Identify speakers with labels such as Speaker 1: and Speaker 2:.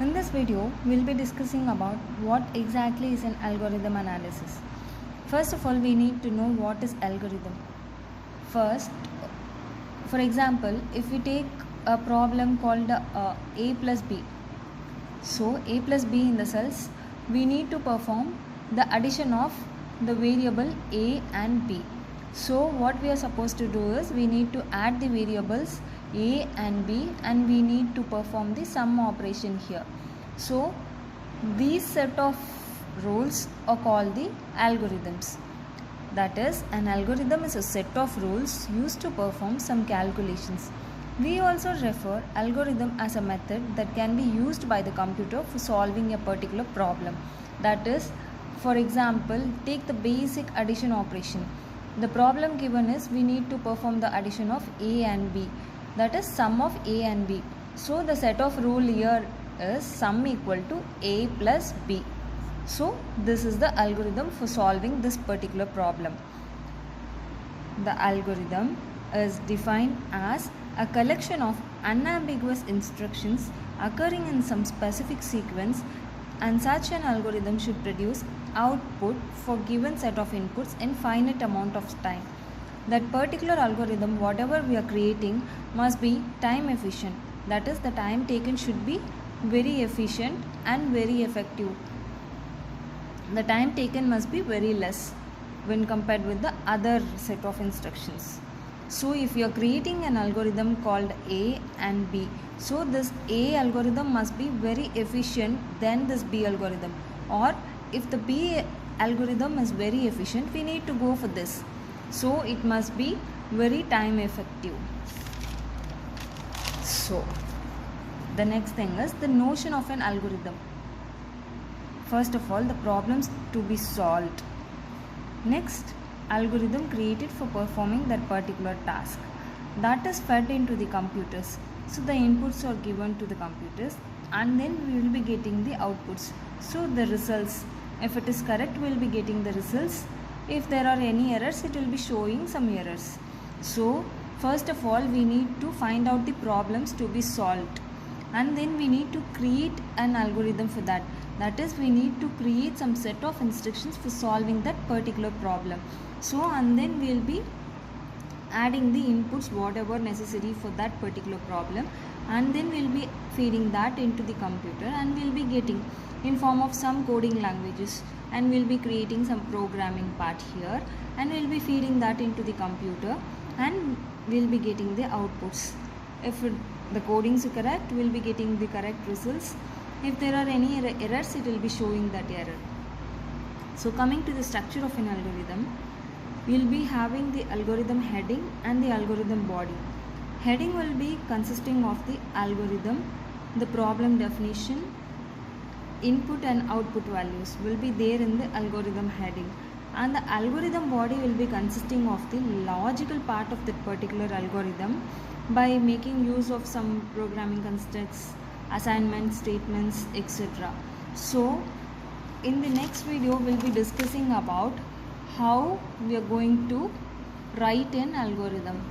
Speaker 1: In this video, we'll be discussing about what exactly is an algorithm analysis. First of all, we need to know what is algorithm. First, for example, if we take a problem called A plus B. So, A plus B in the cells, we need to perform the addition of the variable A and B. So, what we are supposed to do is we need to add the variables A and B and we need to perform the sum operation here. So, these set of rules are called the algorithms. That is, an algorithm is a set of rules used to perform some calculations. We also refer algorithm as a method that can be used by the computer for solving a particular problem. That is, for example, take the basic addition operation. The problem given is we need to perform the addition of A and B, that is sum of A and B. So the set of rule here is sum equal to A plus B. So this is the algorithm for solving this particular problem. The algorithm is defined as a collection of unambiguous instructions occurring in some specific sequence, and such an algorithm should produce output for given set of inputs in finite amount of time. That particular algorithm, whatever we are creating, must be time efficient. That is, the time taken should be very efficient and very effective. The time taken must be very less when compared with the other set of instructions. So if you are creating an algorithm called A and B, so this A algorithm must be very efficient than this B algorithm, or if the B algorithm is very efficient, we need to go for this. So it must be very time effective. So the next thing is the notion of an algorithm. First of all, the problems to be solved. Next, algorithm created for performing that particular task. That is fed into the computers. So the inputs are given to the computers and then we will be getting the outputs. So the results, if it is correct, we will be getting the results. If there are any errors, it will be showing some errors. So first of all, we need to find out the problems to be solved. And then we need to create an algorithm for that. That is, we need to create some set of instructions for solving that particular problem. So, and then we will be adding the inputs whatever necessary for that particular problem, and then we will be feeding that into the computer and we will be getting in form of some coding languages, and we will be creating some programming part here, and we will be feeding that into the computer and we will be getting the outputs. If the codings are correct, we will be getting the correct results. If there are any errors, it will be showing that error. So coming to the structure of an algorithm, we will be having the algorithm heading and the algorithm body. Heading will be consisting of the algorithm, the problem definition, input and output values will be there in the algorithm heading, and the algorithm body will be consisting of the logical part of that particular algorithm by making use of some programming constructs, assignment statements, etc. So in the next video we'll be discussing about how we are going to write an algorithm.